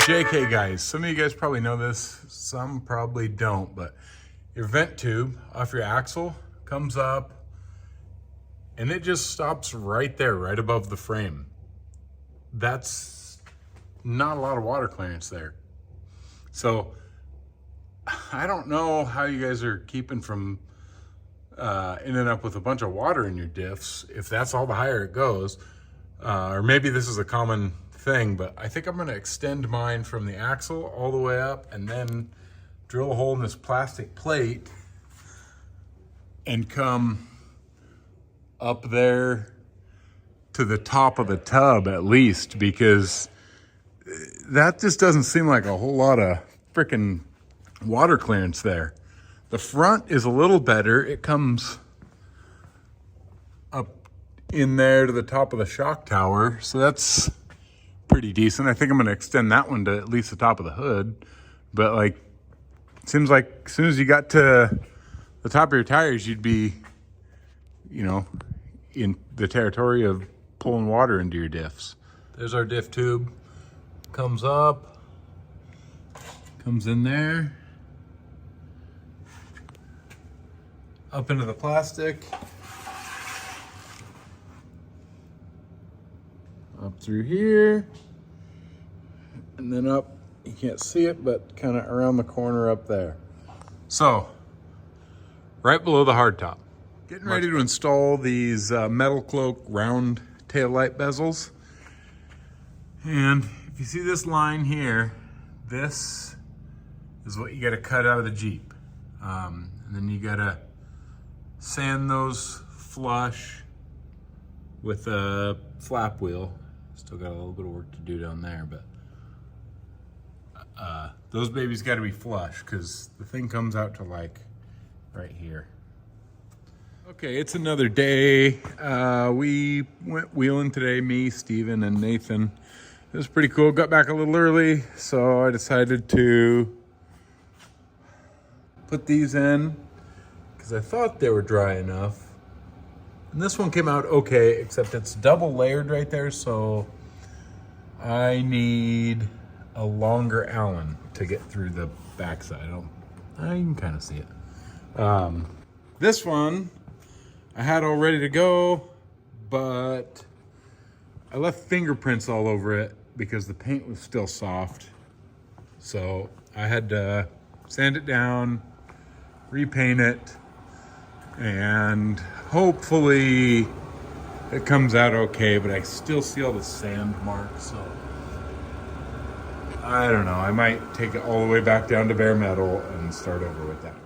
JK guys, some of you guys probably know this, some probably don't, but your vent tube off your axle comes up and it just stops right there, right above the frame. That's not a lot of water clearance there. So I don't know how you guys are keeping from ending up with a bunch of water in your diffs, if that's all the higher it goes. Or maybe this is a common thing, but I think I'm gonna extend mine from the axle all the way up and then drill a hole in this plastic plate and come up there to the top of the tub at least, because that just doesn't seem like a whole lot of freaking water clearance there. The front is a little better. It comes up in there to the top of the shock tower, so that's pretty decent. I think I'm going to extend that one to at least the top of the hood, but like, it seems like as soon as you got to the top of your tires, you'd be, you know, in the territory of pulling water into your diffs. There's our diff tube. Comes up, comes in there, up into the plastic, up through here, and then up, you can't see it, but kind of around the corner up there. So, right below the hardtop. Getting ready to install these metal cloak round taillight bezels. And if you see this line here, this is what you gotta cut out of the Jeep. And then you gotta sand those flush with a flap wheel. Still got a little bit of work to do down there, but those babies gotta be flush because the thing comes out to like right here. Okay, it's another day. We went wheeling today, me, Steven, and Nathan. It was pretty cool. Got back a little early, so I decided to put these in because I thought they were dry enough. And this one came out okay, except it's double layered right there, so I need a longer Allen to get through the backside. I can kind of see it. This one I had all ready to go, but I left fingerprints all over it because the paint was still soft. So I had to sand it down, repaint it, and hopefully it comes out okay, but I still see all the sand marks, so I don't know. I might take it all the way back down to bare metal and start over with that one.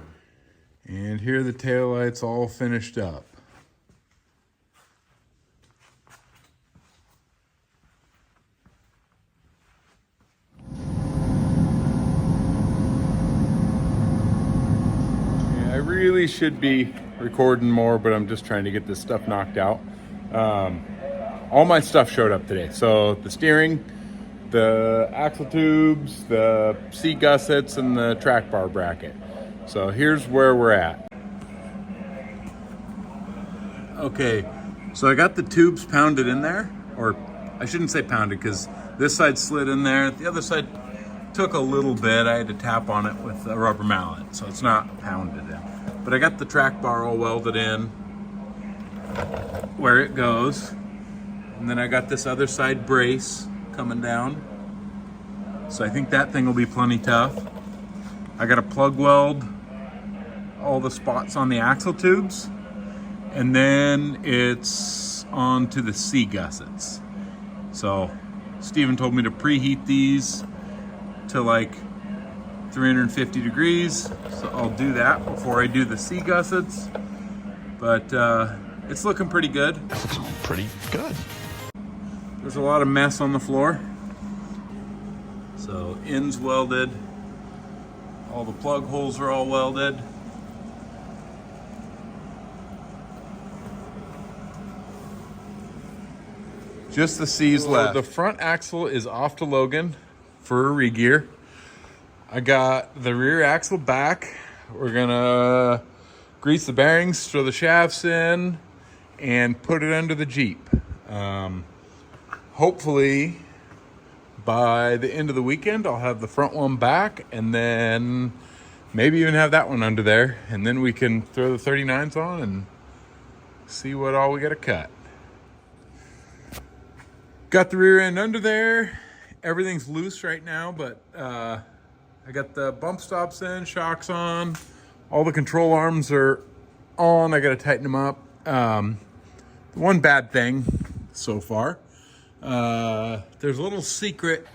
And here are the taillights all finished up. I really should be recording more, but I'm just trying to get this stuff knocked out. All my stuff showed up today. So the steering, the axle tubes, the seat gussets, and the track bar bracket. So here's where we're at. Okay, so I got the tubes pounded in there, or I shouldn't say pounded because this side slid in there. The other side took a little bit. I had to tap on it with a rubber mallet, so it's not pounded in. But I got the track bar all welded in where it goes. And then I got this other side brace coming down. So I think that thing will be plenty tough. I got to plug weld all the spots on the axle tubes. And then it's on to the C gussets. So Steven told me to preheat these to like 350 degrees. So I'll do that before I do the C gussets. But it's looking pretty good. That looks pretty good. There's a lot of mess on the floor. So ends welded. All the plug holes are all welded. Just the C's left. The front axle is off to Logan for a re-gear. I got the rear axle back. We're gonna grease the bearings, throw the shafts in, and put it under the Jeep. Hopefully by the end of the weekend, I'll have the front one back, and then maybe even have that one under there. And then we can throw the 39s on and see what all we got to cut. Got the rear end under there. Everything's loose right now, but I got the bump stops in, shocks on. All the control arms are on. I got to tighten them up. One bad thing so far, there's a little secret.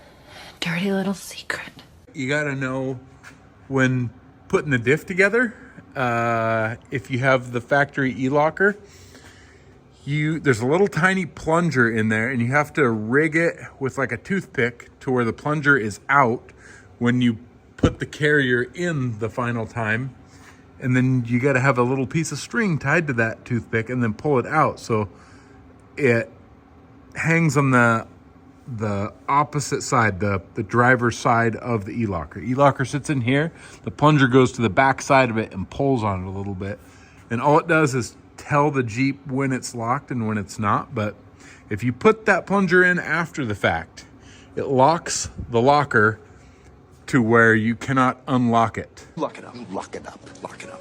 Dirty little secret. You got to know when putting the diff together. If you have the factory e-locker, there's a little tiny plunger in there, and you have to rig it with like a toothpick to where the plunger is out when you put the carrier in the final time. And then you got to have a little piece of string tied to that toothpick and then pull it out so it hangs on the opposite side, the driver's side of the e-locker. E-locker sits in here. The plunger goes to the back side of it and pulls on it a little bit. And all it does is tell the Jeep when it's locked and when it's not. But if you put that plunger in after the fact, it locks the locker to where you cannot unlock it. Lock it up, lock it up, lock it up,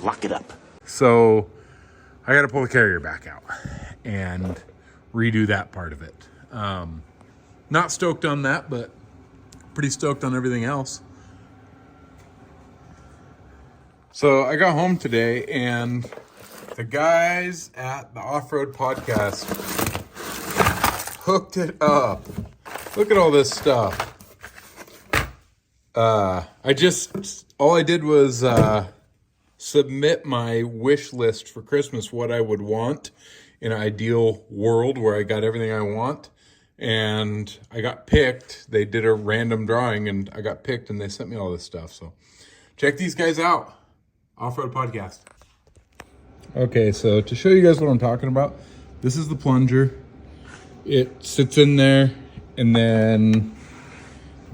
lock it up. So I got to pull the carrier back out and redo that part of it. Not stoked on that, but pretty stoked on everything else. So I got home today, and the guys at the Off-Road Podcast hooked it up. Look at all this stuff. All I did was submit my wish list for Christmas, what I would want in an ideal world where I got everything I want. And I got picked. They did a random drawing, and I got picked, and they sent me all this stuff. So check these guys out. Off-Road Podcast. Okay, so to show you guys what I'm talking about, this is the plunger. It sits in there, and then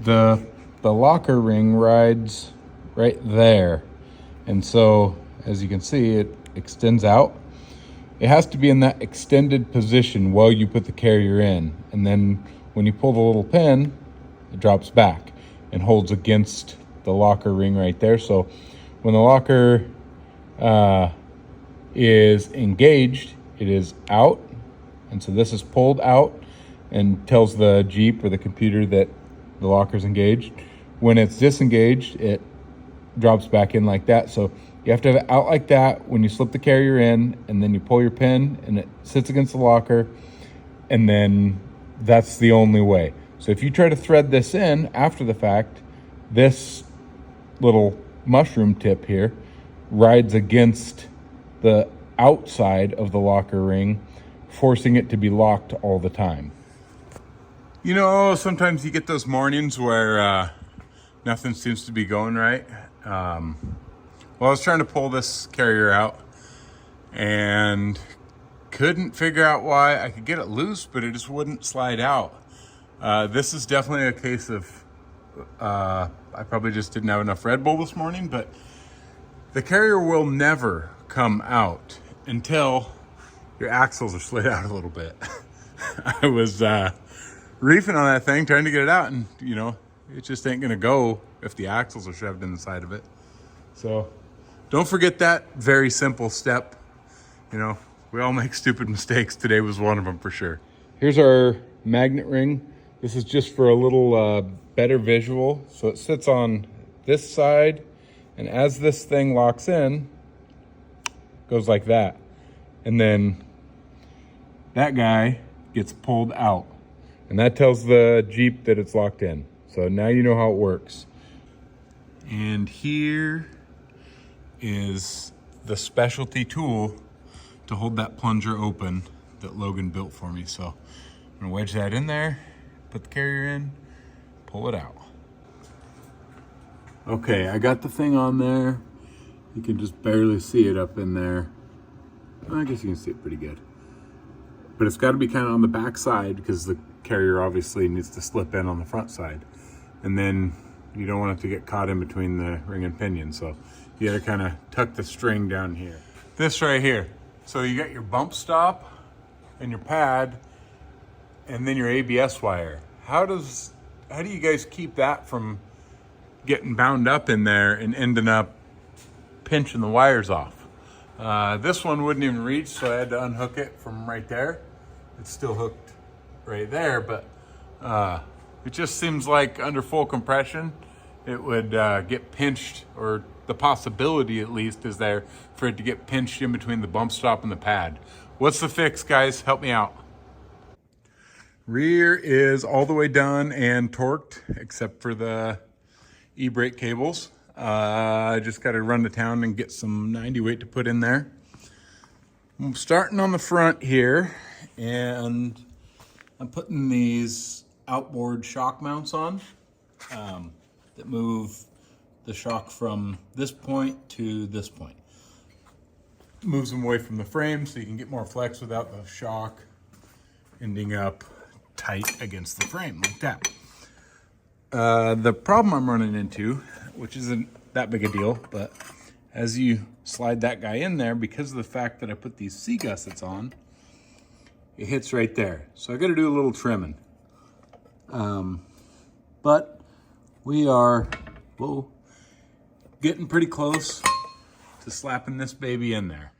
the locker ring rides right there. And so, as you can see, it extends out. It has to be in that extended position while you put the carrier in. And then when you pull the little pin, it drops back and holds against the locker ring right there. So when the locker is engaged, it is out. And so this is pulled out and tells the Jeep or the computer that the locker's engaged. When it's disengaged, it drops back in like that. So you have to have it out like that when you slip the carrier in, and then you pull your pin and it sits against the locker, and then that's the only way. So if you try to thread this in after the fact, this little mushroom tip here rides against the outside of the locker ring, forcing it to be locked all the time. You know, sometimes you get those mornings where nothing seems to be going right. Well, I was trying to pull this carrier out and couldn't figure out why. I could get it loose, but it just wouldn't slide out. This is definitely a case of I probably just didn't have enough Red Bull this morning, but the carrier will never come out until your axles are slid out a little bit. I was reefing on that thing, trying to get it out, and you know, it just ain't gonna go if the axles are shoved in the side of it. So don't forget that very simple step. You know, we all make stupid mistakes. Today was one of them for sure. Here's our magnet ring. This is just for a little better visual. So it sits on this side, and as this thing locks in, it goes like that. And then that guy gets pulled out, and that tells the Jeep that it's locked in. So now you know how it works. And here is the specialty tool to hold that plunger open that Logan built for me. So I'm gonna wedge that in there, put the carrier in, pull it out. Okay, I got the thing on there. You can just barely see it up in there. I guess you can see it pretty good. But it's gotta be kind of on the back side because the carrier obviously needs to slip in on the front side. And then you don't want it to get caught in between the ring and pinion. So you gotta kind of tuck the string down here. This right here. So you got your bump stop and your pad and then your ABS wire. How does how do you guys keep that from getting bound up in there and ending up pinching the wires off? This one wouldn't even reach, so I had to unhook it from right there. It's still hooked right there, but it just seems like under full compression, it would get pinched, or the possibility at least is there for it to get pinched in between the bump stop and the pad. What's the fix, guys? Help me out. Rear is all the way done and torqued, except for the e-brake cables. I just got to run to town and get some 90 weight to put in there. I'm starting on the front here, and I'm putting these outboard shock mounts on that move the shock from this point to this point. Moves them away from the frame so you can get more flex without the shock ending up tight against the frame like that. The problem I'm running into, which isn't that big a deal, but as you slide that guy in there, because of the fact that I put these C gussets on, it hits right there. So I got to do a little trimming. But we are getting pretty close to slapping this baby in there.